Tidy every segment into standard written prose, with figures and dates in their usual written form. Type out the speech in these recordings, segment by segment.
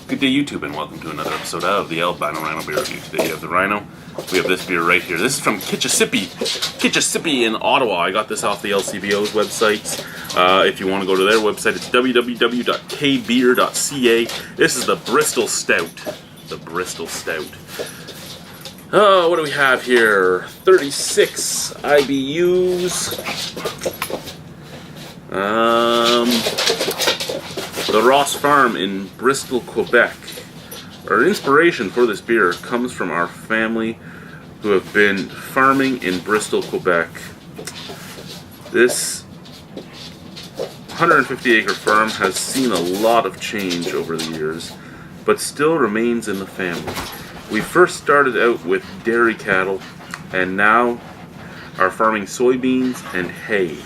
Good day, YouTube, and welcome to another episode of the Albino Rhino beer review. Today we have the Rhino. We have this beer right here. This is from Kichissippi in Ottawa. I got this off the LCBO's website. If you want to go to their website, it's www.kbeer.ca. This is the Bristol Stout. The Bristol Stout. Oh, what do we have here? 36 IBUs. The Ross Farm in Bristol, Quebec. Our inspiration for this beer comes from our family who have been farming in Bristol, Quebec. This 150-acre farm has seen a lot of change over the years, but still remains in the family. We first started out with dairy cattle, and now are farming soybeans and hay.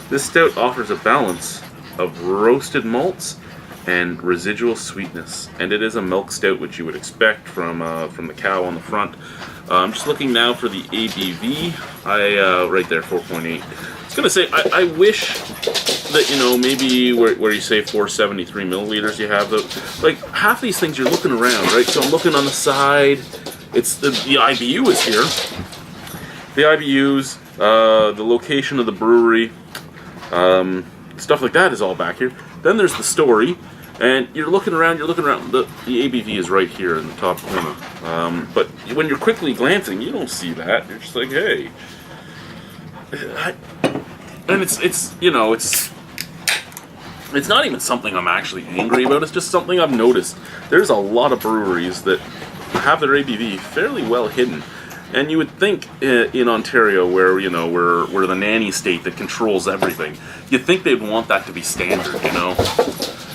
This stout offers a balance of roasted malts and residual sweetness, and it is a milk stout, which you would expect from the cow on the front. I'm just looking now for the ABV. Right there, 4.8. I was gonna say I wish that, you know, maybe where you say 473 milliliters, you have the, like, half these things you're looking around, right? So I'm looking on the side. It's the IBU is here. The IBUs, the location of the brewery. Stuff like that is all back here. Then there's the story, and you're looking around. The ABV is right here in the top corner. But when you're quickly glancing, you don't see that. You're just like, hey. And it's you know, it's not even something I'm actually angry about. It's just something I've noticed. There's a lot of breweries that have their ABV fairly well hidden. And you would think in Ontario, where, you know, we're the nanny state that controls everything, you'd think they'd want that to be standard, you know?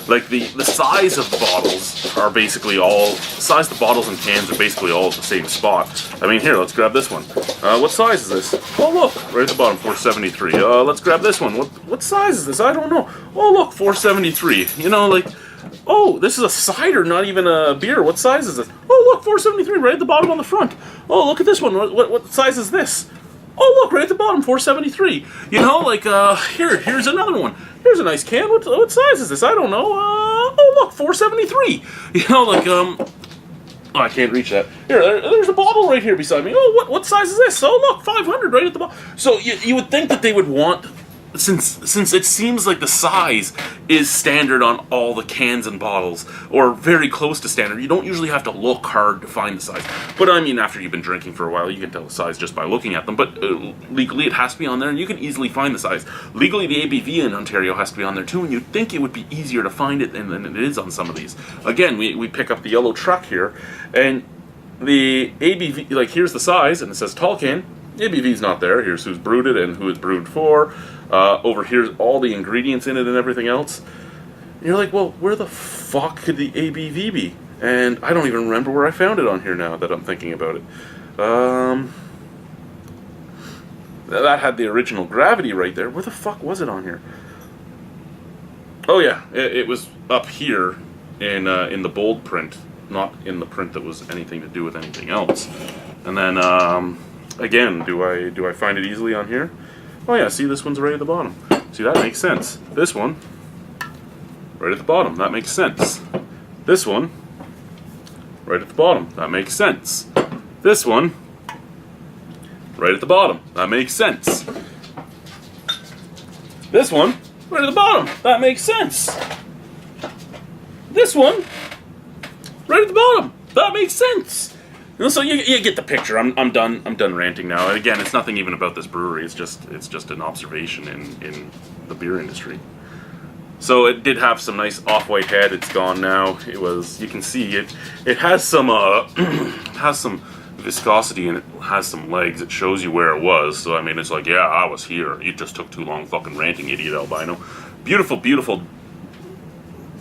Like, the size of the bottles are basically all, the size of the bottles and cans are basically all at the same spot. I mean, here, let's grab this one. What size is this? Oh, look, right at the bottom, 473. Let's grab this one. What size is this? I don't know. Oh, look, 473. You know, like, oh, this is a cider, not even a beer. What size is this? Oh, look, 473, right at the bottom on the front. Oh, look at this one. What size is this? Oh, look, right at the bottom, 473. You know, like, here's another one. Here's a nice can. What size is this? I don't know. Oh, look, 473. You know, like, oh, I can't reach that. Here, there's a bottle right here beside me. Oh, what size is this? Oh, look, 500 right at the bottom. So you would think that they would want, since it seems like the size is standard on all the cans and bottles, or very close to standard, you don't usually have to look hard to find the size. But I mean, after you've been drinking for a while, you can tell the size just by looking at them. But legally, it has to be on there, and you can easily find the size. Legally, the ABV in Ontario has to be on there too, and you'd think it would be easier to find it than it is on some of these. Again, we pick up the yellow truck here, and the ABV, like, here's the size, and it says tall can. The ABV's not there. Here's who's brewed it and who it's brewed for. Over here's all the ingredients in it and everything else. And you're like, well, where the fuck could the ABV be? And I don't even remember where I found it on here now that I'm thinking about it. That had the original gravity right there. Where the fuck was it on here? Oh yeah, it was up here in the bold print, not in the print that was anything to do with anything else. And then again, do I find it easily on here? Oh yeah, see, this one's right at the bottom. See, that makes sense. This one, right at the bottom, that makes sense. This one, right at the bottom, that makes sense. This one, right at the bottom, that makes sense. This one, right at the bottom, that makes sense. This one, right at the bottom, that makes sense. So you get the picture. I'm done ranting now. And again, it's nothing even about this brewery. It's just an observation in the beer industry. So it did have some nice off-white head. It's gone now. You can see it has some viscosity, and it has some legs. It shows you where it was. So I mean, it's like, yeah, I was here. You just took too long fucking ranting, idiot albino. Beautiful, beautiful,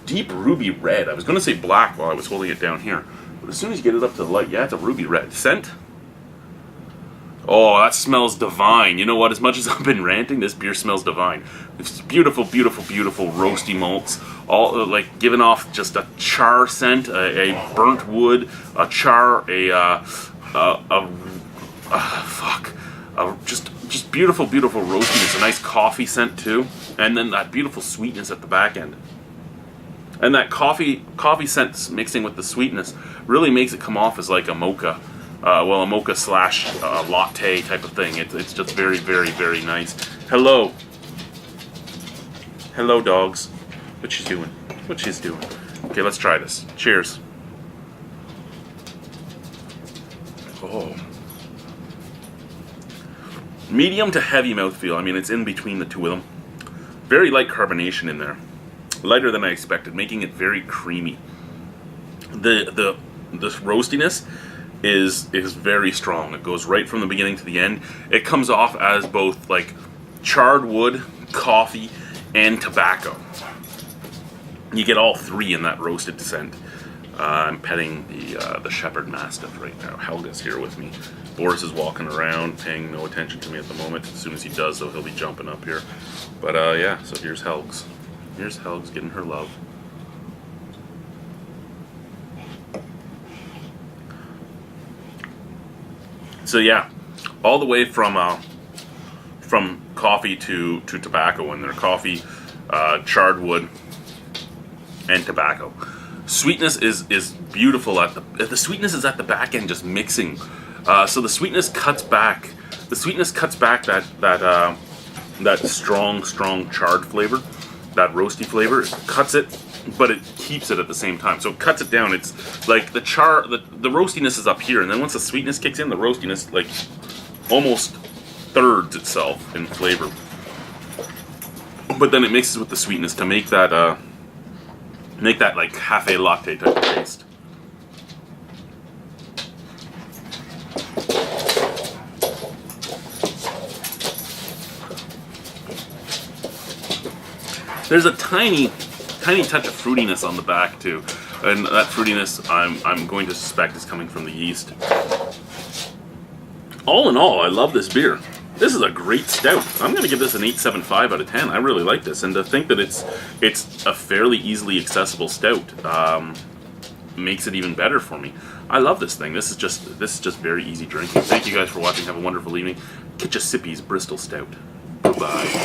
deep ruby red. I was gonna say black while I was holding it down here. As soon as you get it up to the light, yeah, it's a ruby red. Scent? Oh, that smells divine. You know what? As much as I've been ranting, this beer smells divine. It's beautiful, beautiful, beautiful roasty malts. All like giving off just a char scent, a burnt wood, a char, just beautiful, beautiful roastiness. A nice coffee scent too, and then that beautiful sweetness at the back end. And that coffee scent mixing with the sweetness really makes it come off as like a mocha. Well, a mocha slash latte type of thing. It's just very, very, very nice. Hello. Hello, dogs. What she's doing? What she's doing? Okay, let's try this. Cheers. Oh. Medium to heavy mouthfeel. I mean, it's in between the two of them. Very light carbonation in there. Lighter than I expected, making it very creamy. The roastiness is very strong. It goes right from the beginning to the end. It comes off as both like charred wood, coffee, and tobacco. You get all three in that roasted scent. I'm petting the Shepherd Mastiff right now. Helga's here with me. Boris is walking around, paying no attention to me at the moment. As soon as he does, though, he'll be jumping up here. But yeah, so here's Helgs. Here's Helgs getting her love. So yeah, all the way from coffee to tobacco in there. Coffee, charred wood, and tobacco. Sweetness is beautiful at the sweetness is at the back end, just mixing. So the sweetness cuts back. The sweetness cuts back that strong charred flavor, that roasty flavor. It cuts it, but it keeps it at the same time. So it cuts it down. It's like the roastiness is up here, and then once the sweetness kicks in, the roastiness like almost thirds itself in flavor. But then it mixes with the sweetness to make that like cafe latte type of taste. There's a tiny touch of fruitiness on the back too, and that fruitiness I'm going to suspect is coming from the yeast. All in all, I love this beer. This is a great stout. I'm going to give this an 8.75 out of 10. I really like this, and to think that it's a fairly easily accessible stout makes it even better for me. I love this thing. This is just very easy drinking. Thank you guys for watching. Have a wonderful evening. Kichissippi's Bristol Stout. Goodbye.